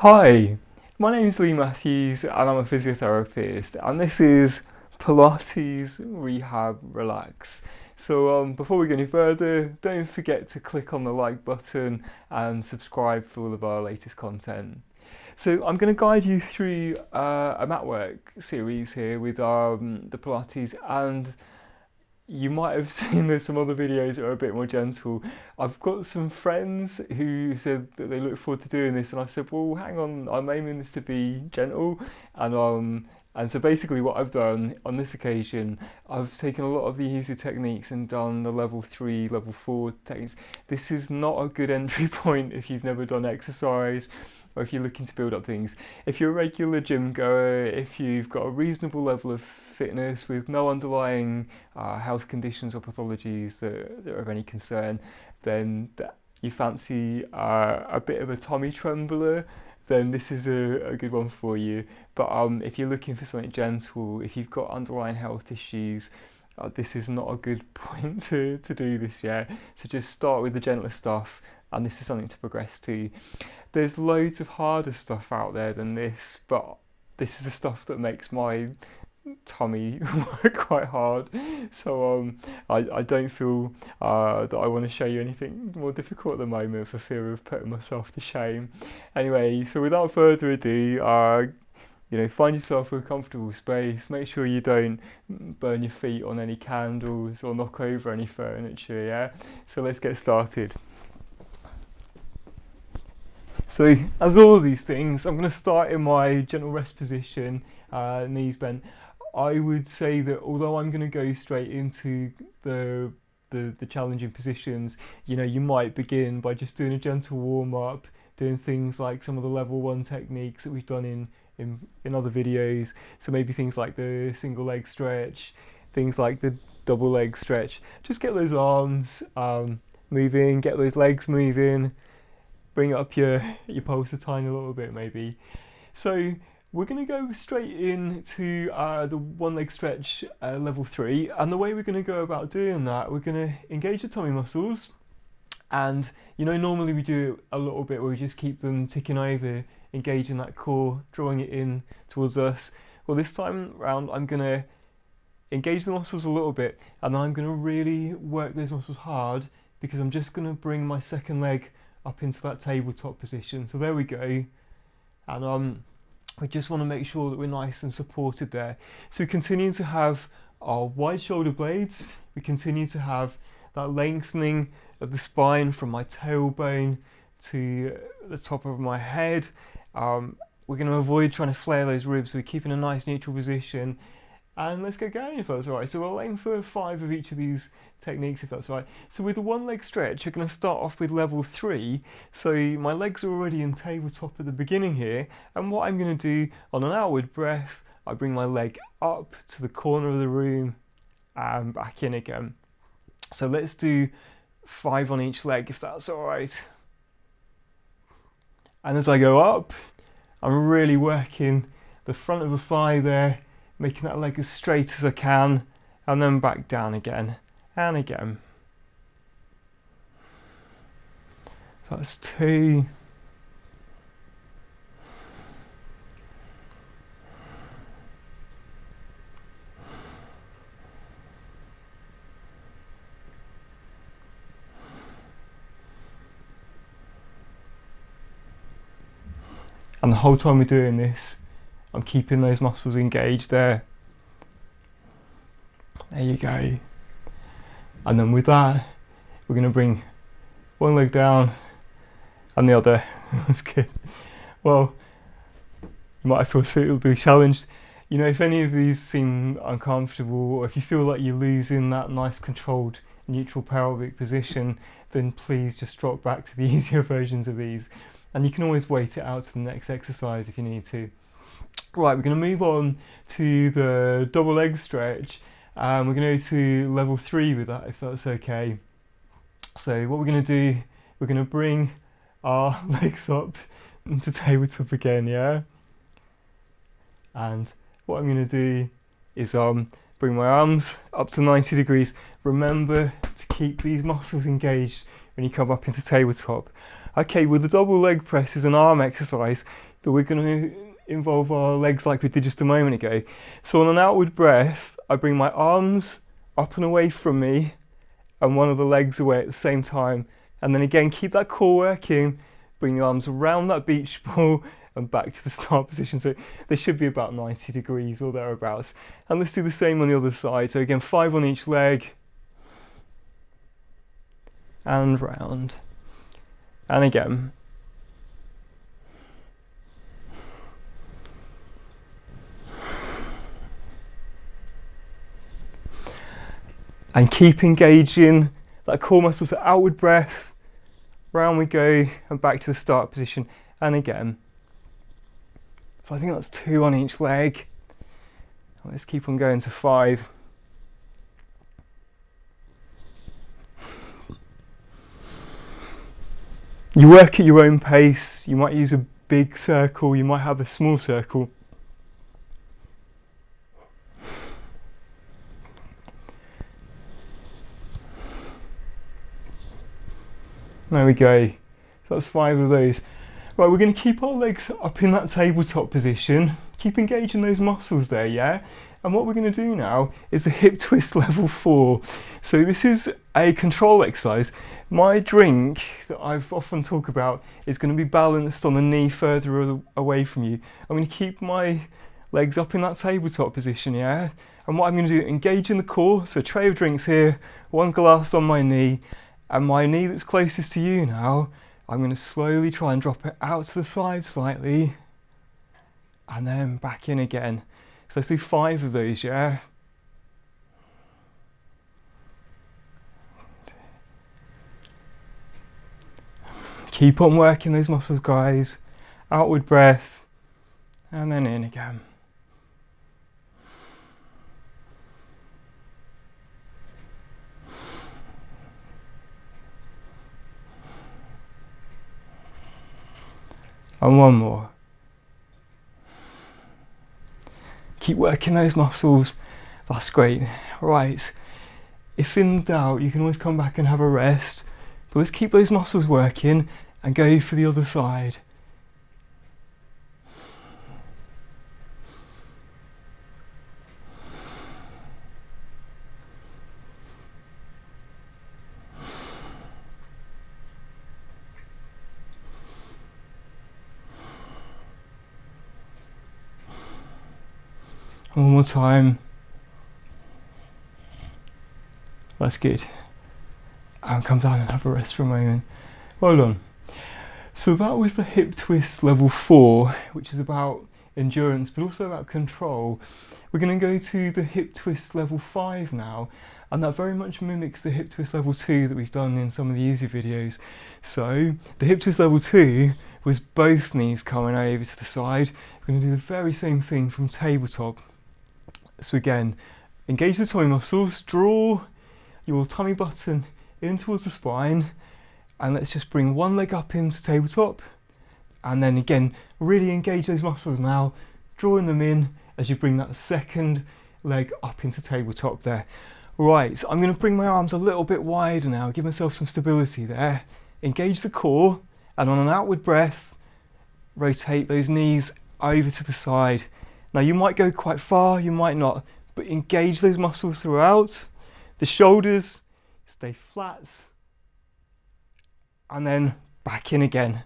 Hi, my name is Lee Matthews and I'm a physiotherapist, and this is Pilates Rehab Relax. Before we go any further, don't forget to click on the like button and subscribe for all of our latest content. So I'm going to guide you through a mat work series here with the Pilates, and you might have seen there's some other videos that are a bit more gentle. I've got some friends who said that they look forward to doing this, and I said, well, hang on, I'm aiming this to be gentle, and so basically what I've done on this occasion, I've taken a lot of the easier techniques and done the level 3, level 4 techniques. This is not a good entry point if you've never done exercise or if you're looking to build up things. If you're a regular gym goer, if you've got a reasonable level of fitness with no underlying health conditions or pathologies that are of any concern, then you fancy a bit of a tummy trembler, then this is a good one for you. But if you're looking for something gentle, if you've got underlying health issues, this is not a good point to do this yet. So just start with the gentler stuff, and this is something to progress to. There's loads of harder stuff out there than this, but this is the stuff that makes my tummy work quite hard. I don't feel that I want to show you anything more difficult at the moment for fear of putting myself to shame. Anyway, so without further ado, find yourself a comfortable space. Make sure you don't burn your feet on any candles or knock over any furniture, yeah? So let's get started. So as with all of these things, I'm going to start in my gentle rest position, knees bent. I would say that although I'm going to go straight into the challenging positions, you might begin by just doing a gentle warm up, doing things like some of the level 1 techniques that we've done in other videos. So maybe things like the single leg stretch, things like the double leg stretch. Just get those arms moving, get those legs moving, bring up your pulse a tiny little bit maybe. So we're going to go straight into the one leg stretch level 3, and the way we're going to go about doing that, we're going to engage the tummy muscles, and normally we do a little bit where we just keep them ticking over, engaging that core, drawing it in towards us. Well, this time around I'm going to engage the muscles a little bit, and then I'm going to really work those muscles hard, because I'm just going to bring my second leg up into that tabletop position. So there we go, and we just want to make sure that we're nice and supported there. So we continue to have our wide shoulder blades, we continue to have that lengthening of the spine from my tailbone to the top of my head. We're going to avoid trying to flare those ribs, so we keep in a nice neutral position. And let's get going if that's all right. So we'll aim for 5 of each of these techniques if that's all right. So with the one leg stretch, we're going to start off with level 3. So my legs are already in tabletop at the beginning here. And what I'm going to do on an outward breath, I bring my leg up to the corner of the room and back in again. So let's do 5 on each leg if that's all right. And as I go up, I'm really working the front of the thigh there, making that leg as straight as I can, and then back down again and again. That's 2. And the whole time we're doing this, I'm keeping those muscles engaged there. There you go. And then with that, we're going to bring one leg down and the other. That's good. Well, you might feel suitably challenged. If any of these seem uncomfortable, or if you feel like you're losing that nice controlled neutral pelvic position, then please just drop back to the easier versions of these. And you can always wait it out to the next exercise if you need to. Right, we're going to move on to the double leg stretch. We're going to go to level 3 with that, if that's okay. So what we're going to do, we're going to bring our legs up into tabletop again, yeah? And what I'm going to do is bring my arms up to 90 degrees. Remember to keep these muscles engaged when you come up into tabletop. Okay, with the double leg press as an arm exercise, but we're going to involve our legs like we did just a moment ago. So on an outward breath, I bring my arms up and away from me and one of the legs away at the same time. And then again, keep that core working, bring the arms around that beach ball and back to the start position. So they should be about 90 degrees or thereabouts. And let's do the same on the other side. So again, 5 on each leg and round. And again. And keep engaging that core muscle, so outward breath, round we go and back to the start position, and again. So I think that's 2 on each leg. Let's keep on going to 5. You work at your own pace. You might use a big circle, you might have a small circle. There we go. So that's 5 of those. Right, we're going to keep our legs up in that tabletop position. Keep engaging those muscles there, yeah? And what we're going to do now is the hip twist level 4. So this is a control exercise. My drink that I've often talked about is going to be balanced on the knee further away from you. I'm going to keep my legs up in that tabletop position, yeah? And what I'm going to do, engage in the core. So a tray of drinks here, 1 glass on my knee, and my knee that's closest to you now, I'm going to slowly try and drop it out to the side slightly and then back in again. So let's do 5 of those, yeah? Keep on working those muscles, guys. Outward breath and then in again. And 1 more. Keep working those muscles. That's great. Right. If in doubt, you can always come back and have a rest. But let's keep those muscles working and go for the other side. One more time. That's good. And come down and have a rest for a moment. Well done. So that was the hip twist level 4, which is about endurance, but also about control. We're going to go to the hip twist level 5 now, and that very much mimics the hip twist level 2 that we've done in some of the easy videos. So the hip twist level 2 was both knees coming over to the side. We're going to do the very same thing from tabletop. So again, engage the tummy muscles, draw your tummy button in towards the spine, and let's just bring one leg up into tabletop, and then again, really engage those muscles now, drawing them in as you bring that second leg up into tabletop there. Right, so I'm going to bring my arms a little bit wider now, give myself some stability there, engage the core, and on an outward breath, rotate those knees over to the side. Now you might go quite far, you might not, but engage those muscles throughout. The shoulders stay flat, and then back in again.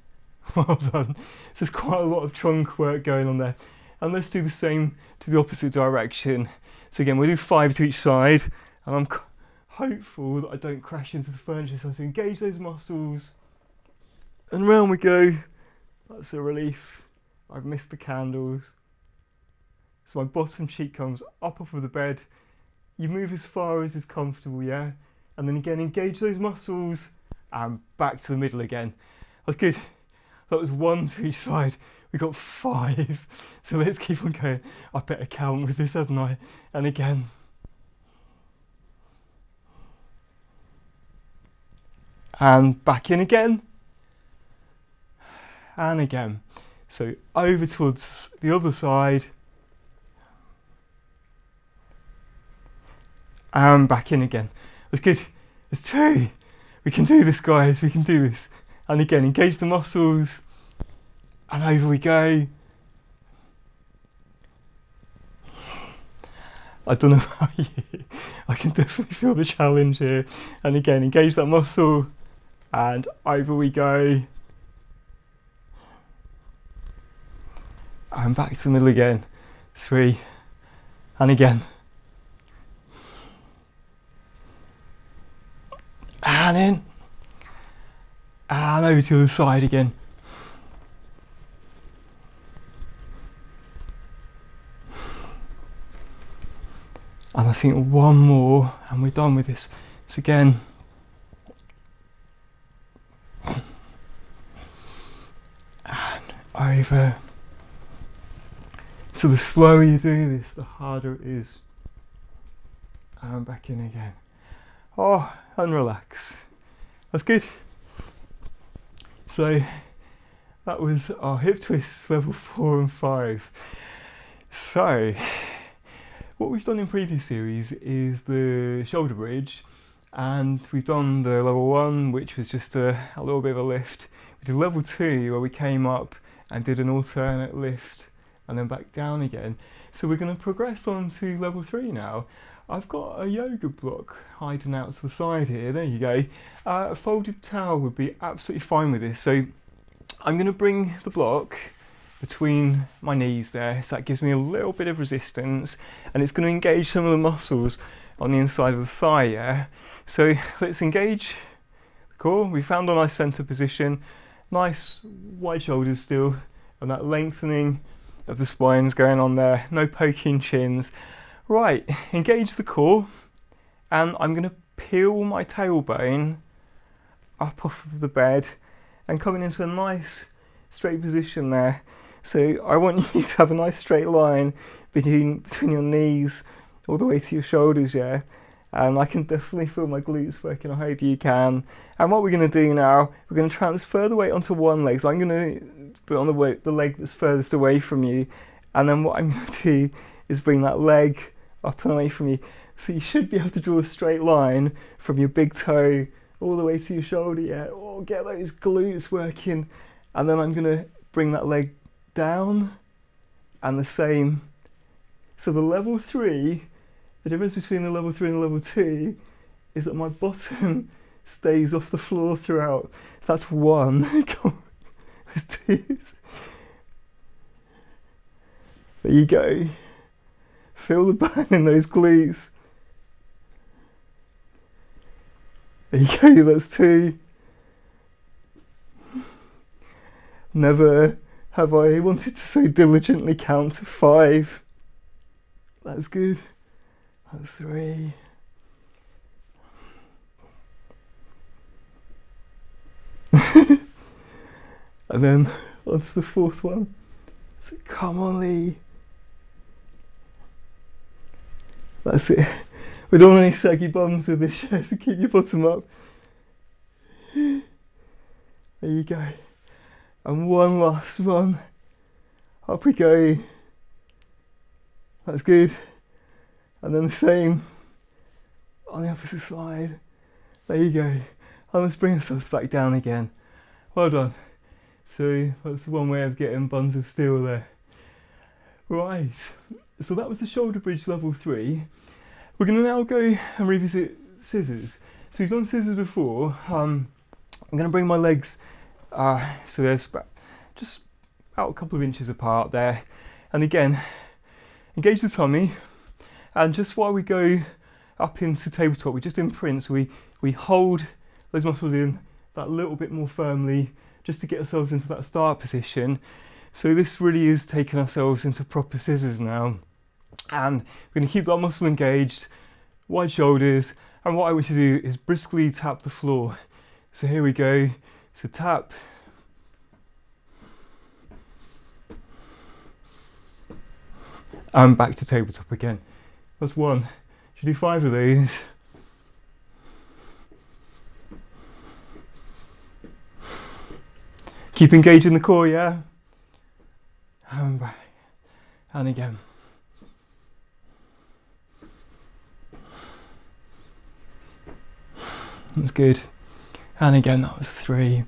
Well done. So there's quite a lot of trunk work going on there. And let's do the same to the opposite direction. So again, we'll do 5 to each side, and I'm hopeful that I don't crash into the furniture. So engage those muscles, and round we go. That's a relief. I've missed the candles. So my bottom cheek comes up off of the bed. You move as far as is comfortable, yeah? And then again, engage those muscles and back to the middle again. That's good. That was 1 to each side. We got 5. So let's keep on going. I better count with this, hadn't I? And again. And back in again. And again. So over towards the other side. And back in again. That's good. There's 2. We can do this, guys. We can do this. And again, engage the muscles. And over we go. I don't know about you, I can definitely feel the challenge here. And again, engage that muscle, and over we go. And back to the middle again. 3, and again. And in. And over to the side again. And I think one more and we're done with this. So again. And over. So the slower you do this, the harder it is. And back in again. Oh, and relax. That's good. So that was our hip twists level 4 and 5. So what we've done in previous series is the shoulder bridge, and we've done the level 1, which was just a little bit of a lift. We did level 2 where we came up and did an alternate lift and then back down again. So we're going to progress on to level 3 now. I've got a yoga block hiding out to the side here. There you go. A folded towel would be absolutely fine with this. So I'm going to bring the block between my knees there, so that gives me a little bit of resistance, and it's going to engage some of the muscles on the inside of the thigh, yeah? So let's engage the core. We found a nice centre position, nice wide shoulders still, and that lengthening of the spines going on there, no poking chins. Right, engage the core, and I'm going to peel my tailbone up off of the bed and coming into a nice straight position there. So I want you to have a nice straight line between your knees all the way to your shoulders, yeah? And I can definitely feel my glutes working, I hope you can. And what we're going to do now, we're going to transfer the weight onto one leg. So I'm going to put it on the leg that's furthest away from you. And then what I'm going to do is bring that leg up and away from you. So you should be able to draw a straight line from your big toe all the way to your shoulder, yeah? Oh, get those glutes working. And then I'm going to bring that leg down, and the same. So the level 3, the difference between the level 3 and the level 2 is that my bottom stays off the floor throughout. So that's 1. There's 2. There you go. Feel the burn in those glutes. There you go, that's 2. Never have I wanted to so diligently count to 5. That's good. That's 3. And then on to the 4th one. So come on, Lee. That's it. We don't want any saggy bums with this shirt, so keep your bottom up. There you go. And one last one. Up we go. That's good. And then the same on the opposite side. There you go. And let's bring ourselves back down again. Well done. So that's one way of getting buns of steel there. Right. So that was the shoulder bridge level 3. We're going to now go and revisit scissors. So we've done scissors before. I'm going to bring my legs, so there's just about a couple of inches apart there. And again, engage the tummy. And just while we go up into tabletop, we just imprint. So we hold those muscles in that little bit more firmly, just to get ourselves into that start position. So this really is taking ourselves into proper scissors now. And we're going to keep that muscle engaged, wide shoulders, and what I wish to do is briskly tap the floor. So here we go. So tap. And back to tabletop again. That's 1. Should do 5 of these. Keep engaging the core, yeah? And back. And again. That's good. And again, that was 3.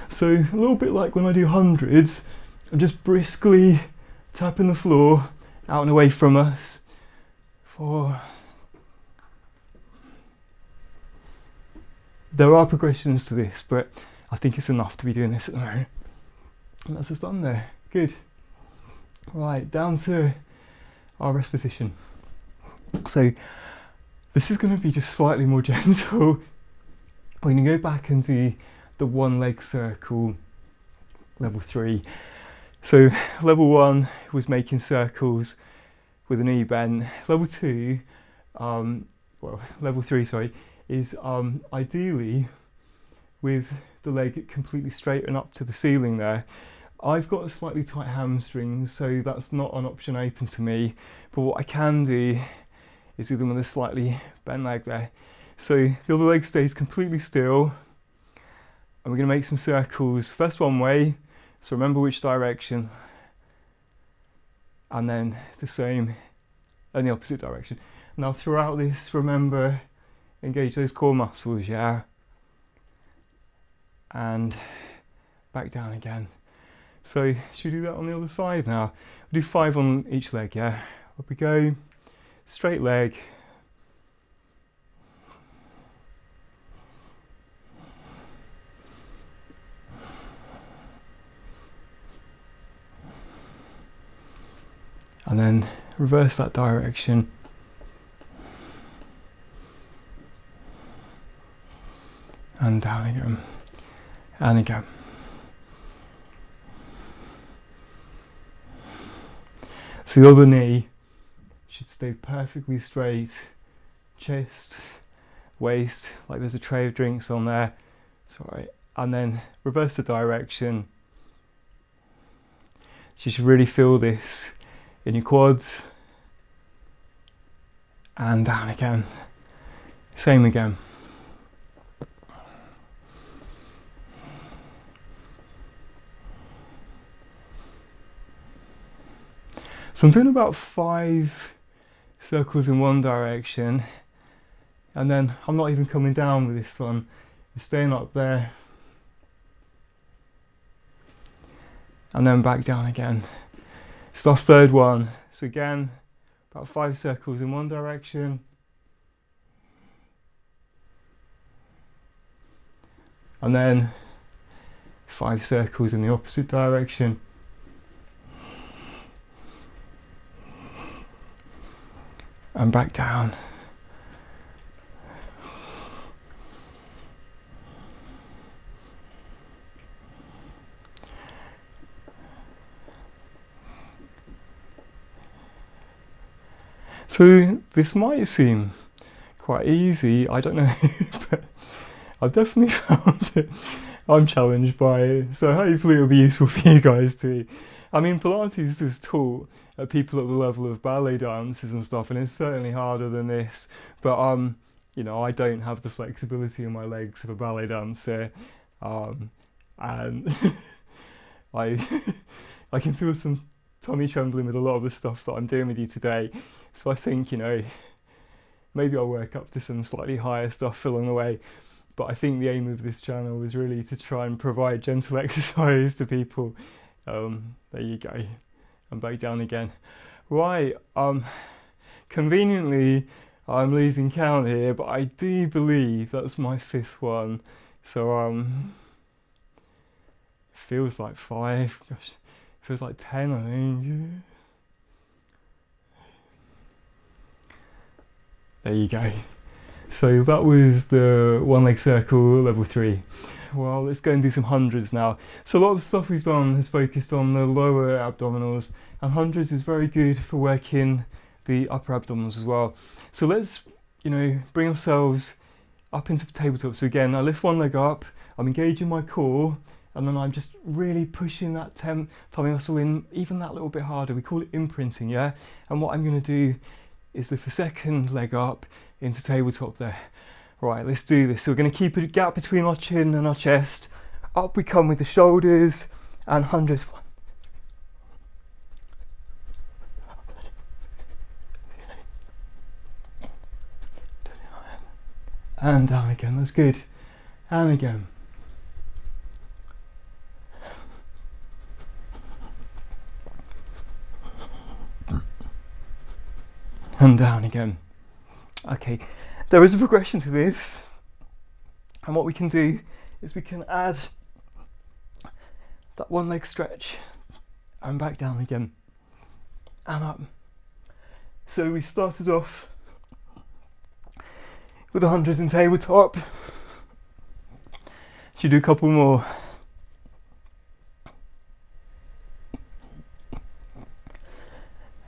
So a little bit like when I do hundreds, I'm just briskly tapping the floor out and away from us. 4. There are progressions to this, but I think it's enough to be doing this at the moment. And that's us done there. Good. Right, down to our rest position. So this is going to be just slightly more gentle. We're going to go back and do the one leg circle, level 3. So level 1 was making circles with a knee bent. Level 2, level 3, sorry, is ideally with the leg completely straight and up to the ceiling there. I've got a slightly tight hamstring, so that's not an option open to me. But what I can do is do them with a slightly bent leg there. So the other leg stays completely still, and we're going to make some circles. First one way, so remember which direction, and then the same in the opposite direction. Now throughout this, remember, engage those core muscles, yeah? And back down again. So should we do that on the other side now? We'll do 5 on each leg, yeah? Up we go, straight leg. And then reverse that direction. And down again. And again. So the other knee should stay perfectly straight. Chest, waist, like there's a tray of drinks on there. It's alright. And then reverse the direction. So you should really feel this in your quads. And down again. Same again. So I'm doing about 5 circles in one direction, and then I'm not even coming down with this one. I'm staying up there, and then back down again. It's our third one. So again, about 5 circles in one direction, and then 5 circles in the opposite direction. And back down. So this might seem quite easy, I don't know, but I've definitely found that I'm challenged by it, so hopefully it'll be useful for you guys too. I mean, Pilates is taught at people at the level of ballet dancers and stuff, and it's certainly harder than this, but you know, I don't have the flexibility in my legs of a ballet dancer, and I I can feel some tummy trembling with a lot of the stuff that I'm doing with you today, so I think, you know, maybe I'll work up to some slightly higher stuff along the way. But I think the aim of this channel is really to try and provide gentle exercise to people. There you go. And back down again. Right, conveniently I'm losing count here, but I do believe that's my 5th one. So feels like 5, gosh, feels like 10, I think. There you go. So that was the one leg circle, level 3. Well, let's go and do some hundreds now. So a lot of the stuff we've done has focused on the lower abdominals, and hundreds is very good for working the upper abdominals as well. So let's, you know, bring ourselves up into tabletop. So again, I lift one leg up, I'm engaging my core, and then I'm just really pushing that tummy muscle in even that little bit harder. We call it imprinting, yeah? And what I'm going to do is lift the second leg up into tabletop there. Right, let's do this. So we're going to keep a gap between our chin and our chest. Up we come with the shoulders, and hundreds. 1, and down again. That's good. And again. and down again. Okay, there is a progression to this, and what we can do is we can add that one leg stretch and back down again and up. So we started off with the 100s in tabletop. Should do a couple more.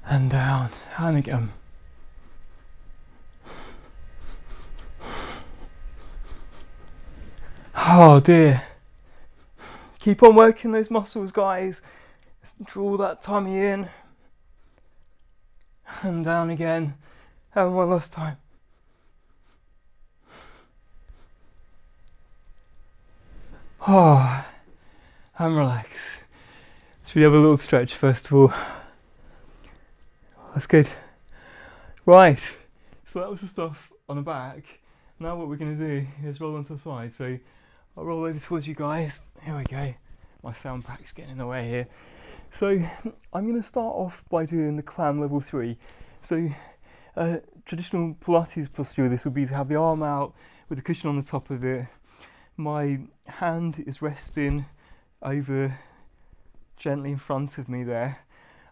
And down and again. Oh dear. Keep on working those muscles, guys. Draw that tummy in. And down again. And one last time. Oh, and relax. Should we have a little stretch first of all? That's good. Right, so that was the stuff on the back. Now what we're going to do is roll onto the side. So I'll roll over towards you guys. Here we go. My sound pack's getting in the way here. So I'm going to start off by doing the clam level 3. So traditional Pilates posture, this would be to have the arm out with the cushion on the top of it. My hand is resting over gently in front of me there.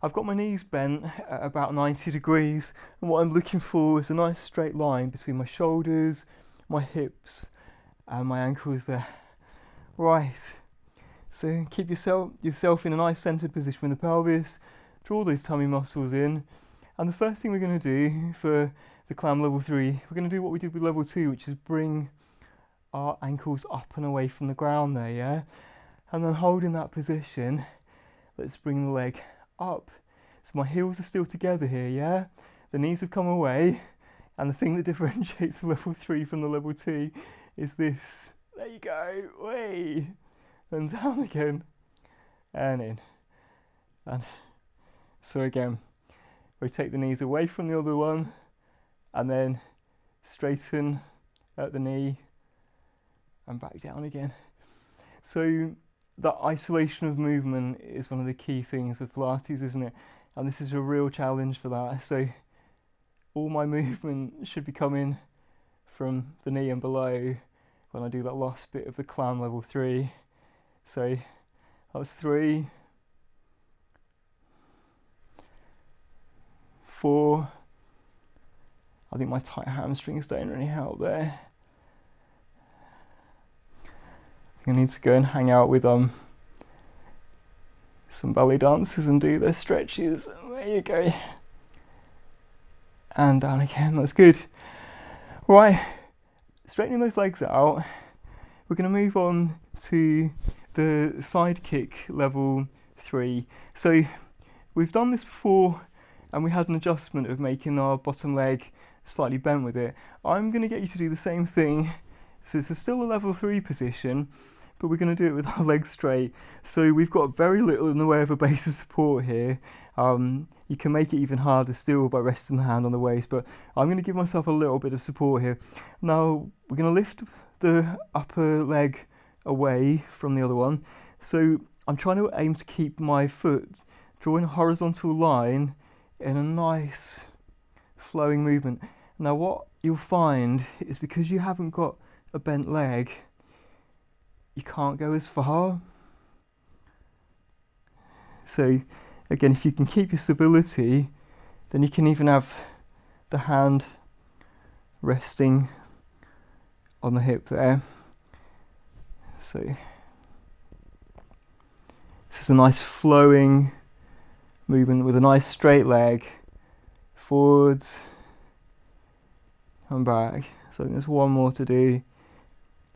I've got my knees bent at about 90 degrees, and what I'm looking for is a nice straight line between my shoulders, my hips and my ankles there. Right, so keep yourself in a nice centered position with the pelvis, draw those tummy muscles in, and the first thing we're going to do for the clam level 3, we're going to do what we did with level 2, which is bring our ankles up and away from the ground there, yeah? And then holding that position, let's bring the leg up. So my heels are still together here, yeah? The knees have come away, and the thing that differentiates the level 3 from the level 2 is this. There you go, way, and down again, and in. And so again, rotate the knees away from the other one, and then straighten at the knee, and back down again. So that isolation of movement is one of the key things with Pilates, isn't it? And this is a real challenge for that. So all my movement should be coming from the knee and below when I do that last bit of the clam level 3. So that was 3, 4. I think my tight hamstrings don't really help there. I need to go and hang out with some belly dancers and do their stretches. There you go. And down again, that's good. Right, straightening those legs out, we're going to move on to the side kick level 3. So we've done this before and we had an adjustment of making our bottom leg slightly bent with it. I'm going to get you to do the same thing. So it's still a level 3 position, but we're going to do it with our legs straight. So we've got very little in the way of a base of support here. You can make it even harder still by resting the hand on the waist, but I'm going to give myself a little bit of support here. Now we're going to lift the upper leg away from the other one. So I'm trying to aim to keep my foot drawing a horizontal line in a nice flowing movement. Now what you'll find is because you haven't got a bent leg, you can't go as far. So again, if you can keep your stability, then you can even have the hand resting on the hip there. So this is a nice flowing movement with a nice straight leg, forwards and back. So I think there's one more to do.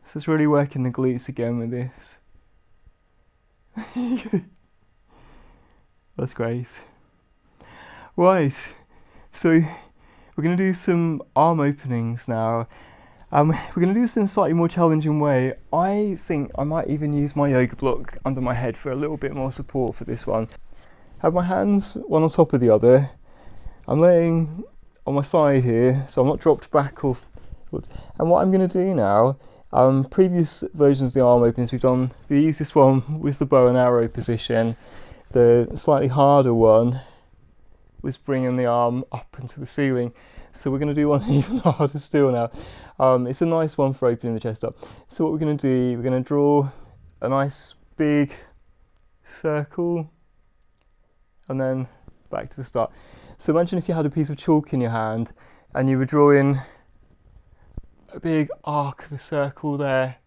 So it's really working the glutes again with this. That's great. Right, so we're going to do some arm openings now. We're going to do this in a slightly more challenging way. I think I might even use my yoga block under my head for a little bit more support for this one. Have my hands one on top of the other. I'm laying on my side here, so I'm not dropped back or forward. And what I'm going to do now, previous versions of the arm openings we've done, the easiest one was the bow and arrow position. The slightly harder one was bringing the arm up into the ceiling. So we're going to do one even harder still now. It's a nice one for opening the chest up. So what we're going to do, we're going to draw a nice big circle and then back to the start. So imagine if you had a piece of chalk in your hand and you were drawing a big arc of a circle there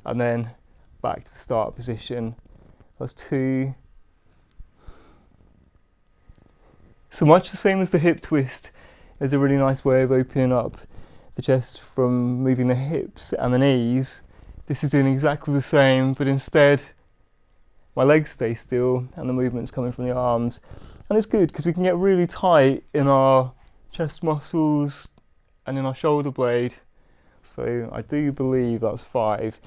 and then back to the start position. That's 2. So much the same as the hip twist is a really nice way of opening up the chest from moving the hips and the knees. This is doing exactly the same, but instead my legs stay still and the movement's coming from the arms. And it's good because we can get really tight in our chest muscles and in our shoulder blade. So I do believe that's 5.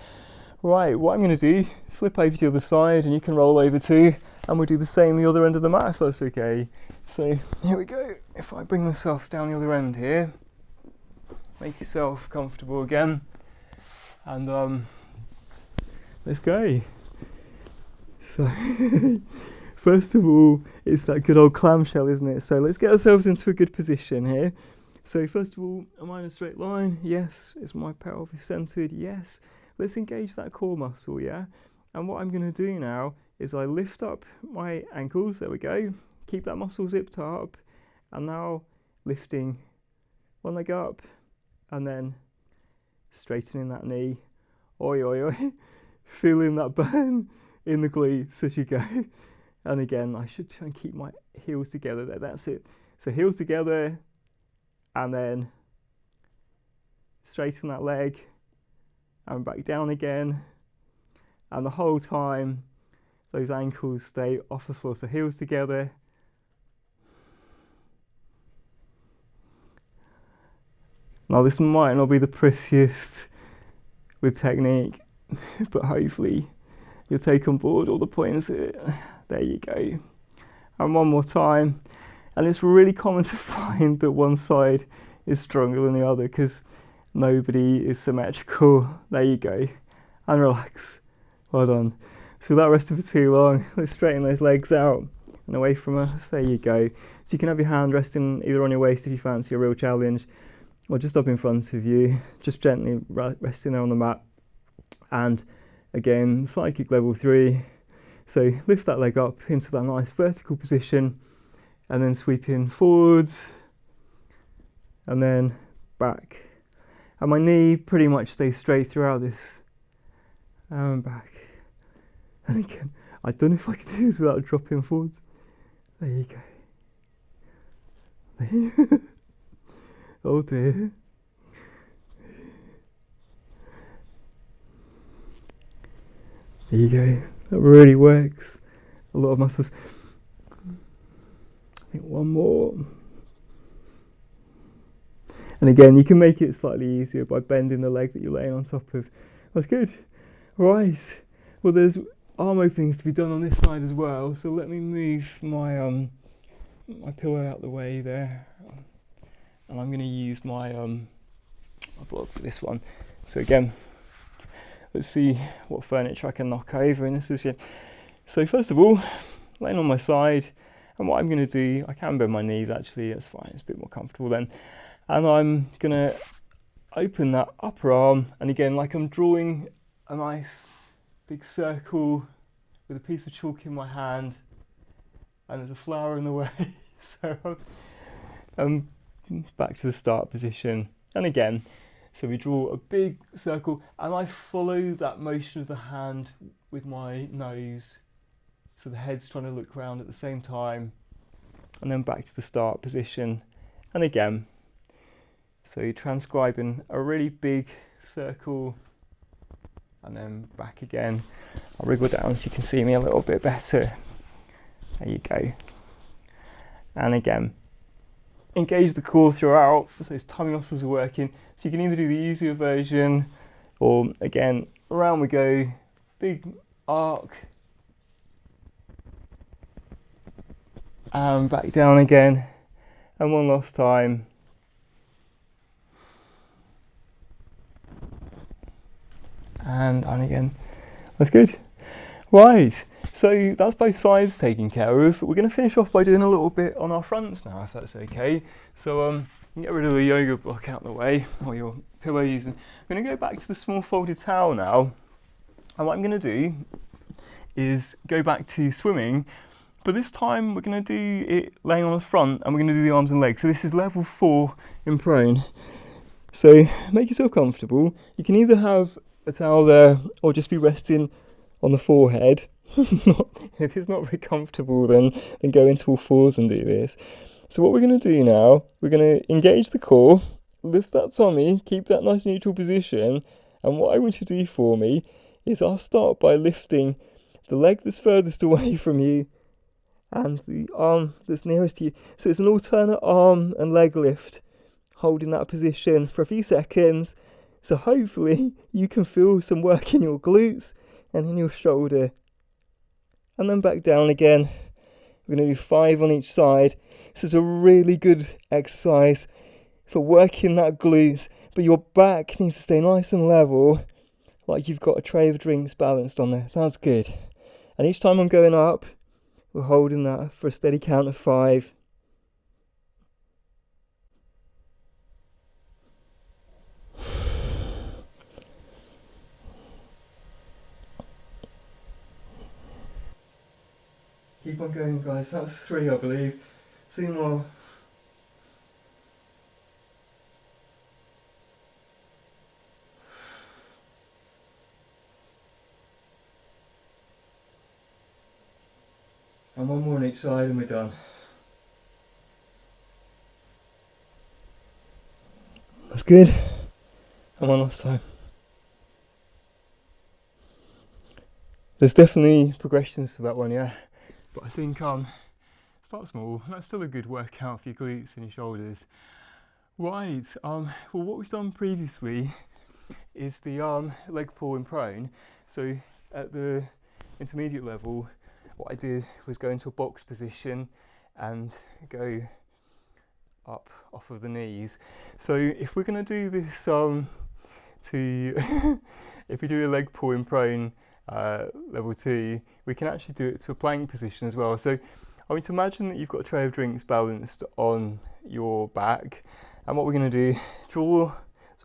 Right, what I'm going to do, flip over to the other side and you can roll over too, and we'll do the same the other end of the mat if that's okay. So here we go. If I bring myself down the other end here, make yourself comfortable again, and let's go. So first of all, it's that good old clamshell, isn't it? So let's get ourselves into a good position here. So first of all, am I in a straight line? Yes. Is my pelvis centered? Yes. Let's engage that core muscle, yeah? And what I'm going to do now is I lift up my ankles, there we go, keep that muscle zipped up, and now lifting one leg up, and then straightening that knee, oi oi oi, feeling that burn in the glutes as you go. And again, I should try and keep my heels together there, that's it. So heels together, and then straighten that leg, and back down again, and the whole time those ankles stay off the floor. So heels together, now this might not be the prettiest with technique, but hopefully you'll take on board all the points. There you go. And one more time. And it's really common to find that one side is stronger than the other because nobody is symmetrical. There you go. And relax. Well done. So without resting for too long, let's straighten those legs out and away from us. There you go. So you can have your hand resting either on your waist if you fancy a real challenge, or just up in front of you, just gently resting there on the mat. And again, side kick level 3. So lift that leg up into that nice vertical position and then sweeping forwards and then back. And my knee pretty much stays straight throughout this. And back. And again, I don't know if I can do this without dropping forwards. There you go. There. Oh dear. There you go. That really works. A lot of muscles. I think one more. And again, you can make it slightly easier by bending the leg that you're laying on top of. That's good. Right. Well, there's arm openings to be done on this side as well. So let me move my my pillow out the way there, and I'm going to use my block for this one. So again, let's see what furniture I can knock over in this position. So first of all, laying on my side, and what I'm going to do, I can bend my knees actually, that's fine, it's a bit more comfortable then. And I'm going to open that upper arm, and again, like I'm drawing a nice big circle with a piece of chalk in my hand, and there's a flower in the way. So I'm back to the start position, and again, so we draw a big circle, and I follow that motion of the hand with my nose, so the head's trying to look round at the same time, and then back to the start position, and again. So you're transcribing a really big circle, and then back again. I'll wriggle down so you can see me a little bit better. There you go. And again, engage the core throughout, so those tummy muscles are working. So you can either do the easier version, or again, around we go, big arc, and back down again, and one last time. And on again. That's good. Right, So that's both sides taken care of. We're going to finish off by doing a little bit on our fronts now, if that's okay. So get rid of the yoga block out of the way, or your pillows. I'm going to go back to the small folded towel now. And what I'm going to do is go back to swimming, but this time we're going to do it laying on the front, and we're going to do the arms and legs. So this is level 4 in prone. So make yourself comfortable. You can either have a towel there or just be resting on the forehead. If it's not very comfortable, then go into all fours and do this. So what we're going to do now, we're going to engage the core, lift that tummy, keep that nice neutral position, and what I want you to do for me is I'll start by lifting the leg that's furthest away from you and the arm that's nearest to you. So it's an alternate arm and leg lift, holding that position for a few seconds. So hopefully you can feel some work in your glutes and in your shoulder. And then back down again. We're going to do 5 on each side. This is a really good exercise for working that glutes, but your back needs to stay nice and level, like you've got a tray of drinks balanced on there. That's good. And each time I'm going up, we're holding that for a steady count of 5. Keep on going, guys. That's 3, I believe. 2 more. And 1 more on each side and we're done. That's good. And 1 last time. There's definitely progressions to that one, yeah. But I think start small. That's still a good workout for your glutes and your shoulders. Right. Well, what we've done previously is the leg pull in prone. So at the intermediate level, what I did was go into a box position and go up off of the knees. So if we're going to do this if we do a leg pull in prone level 2, we can actually do it to a plank position as well. So I want to imagine that you've got a tray of drinks balanced on your back, and what we're going to do, so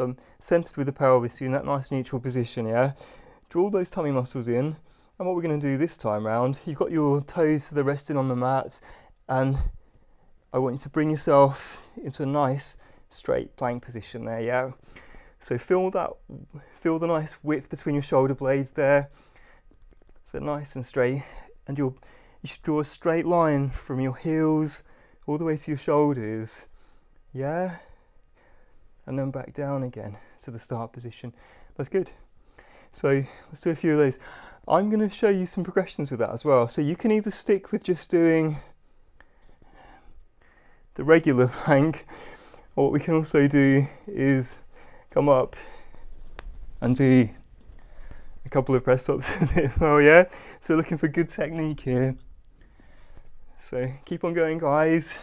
I'm centered with the pelvis, you're in that nice neutral position, yeah? Draw those tummy muscles in, and what we're going to do this time round, you've got your toes so they're resting on the mat, and I want you to bring yourself into a nice straight plank position there, yeah? So feel the nice width between your shoulder blades there, so nice and straight, and you should draw a straight line from your heels all the way to your shoulders, yeah? And then back down again to the start position. That's good. So let's do a few of those. I'm going to show you some progressions with that as well. So you can either stick with just doing the regular plank, or what we can also do is come up and do a couple of press ups with it as well, yeah? So we're looking for good technique here. So keep on going, guys.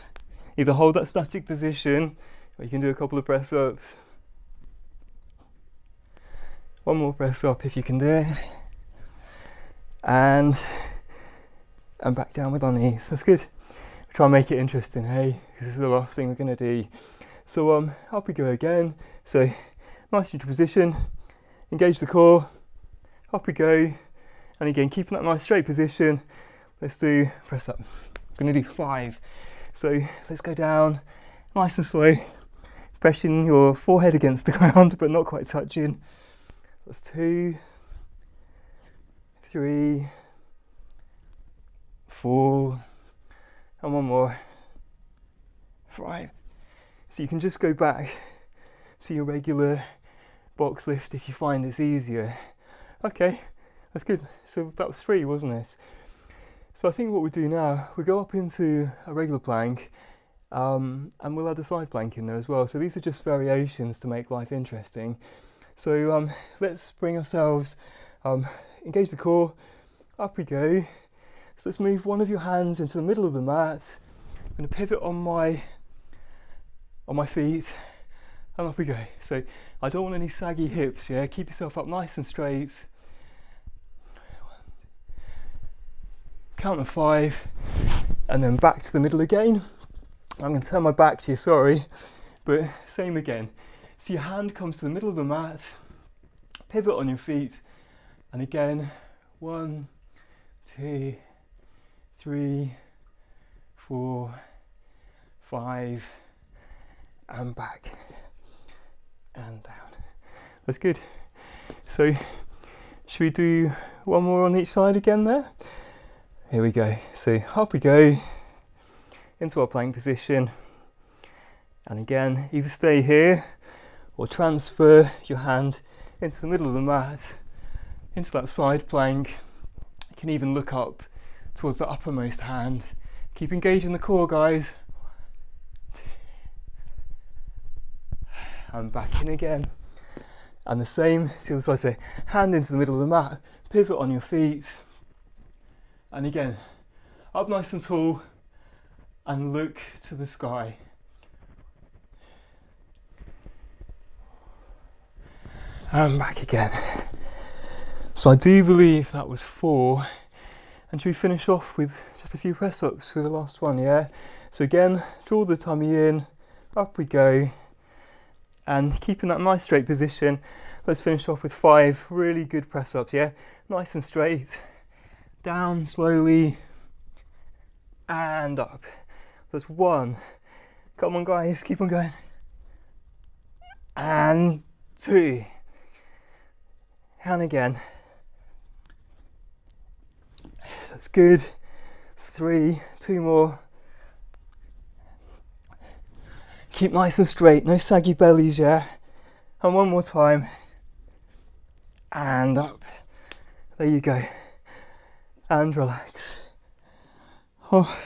Either hold that static position, or you can do a couple of press ups. 1 more press up if you can do it. And back down with our knees. That's good. Try and make it interesting, hey? This is the last thing we're going to do. So up we go again. So nice neutral position. Engage the core. Up we go. And again, keeping that nice straight position. Let's do press up. I'm going to do 5. So let's go down nice and slow. Pressing your forehead against the ground, but not quite touching. That's 2, 3, 4, and 1 more. 5. So you can just go back to your regular box lift if you find it's easier. Okay, that's good. So that was 3, wasn't it? So I think what we do now, we go up into a regular plank, and we'll add a side plank in there as well. So these are just variations to make life interesting. So let's bring ourselves, engage the core, up we go. So let's move one of your hands into the middle of the mat. I'm going to pivot on my feet, and up we go. So I don't want any saggy hips, yeah? Keep yourself up nice and straight. 1, count of 5, and then back to the middle again. I'm going to turn my back to you, sorry, but same again. So your hand comes to the middle of the mat, pivot on your feet, and again, 1, 2, 3, 4, 5, and back and down. That's good. So should we do one more on each side again there? Here we go. So up we go into our plank position, and again, either stay here or transfer your hand into the middle of the mat, into that side plank. You can even look up towards the uppermost hand. Keep engaging the core, guys. And back in again. And the same, to the other side, so hand into the middle of the mat, pivot on your feet. And again, up nice and tall, and look to the sky. And back again. So I do believe that was 4. And should we finish off with just a few press-ups with the last one, yeah? So again, draw the tummy in, up we go. And keeping that nice straight position, let's finish off with 5 really good press-ups, yeah? Nice and straight. Down slowly. And up. That's 1. Come on, guys, keep on going. And 2. And again. That's good. It's 3, 2 more. Keep nice and straight, no saggy bellies, yeah? And one more time. And up. There you go. And relax. Oh.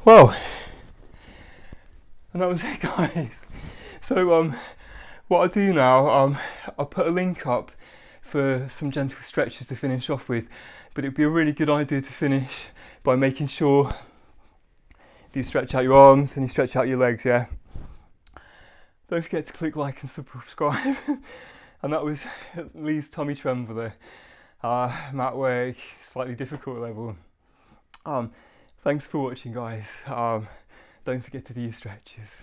Well, and that was it, guys. So what I'll do now, I'll put a link up for some gentle stretches to finish off with, but it'd be a really good idea to finish by making sure you stretch out your arms and you stretch out your legs, yeah? Don't forget to click like and subscribe. And that was Lee's tummy trembler, mat work, slightly difficult level. Thanks for watching, guys. Don't forget to do your stretches.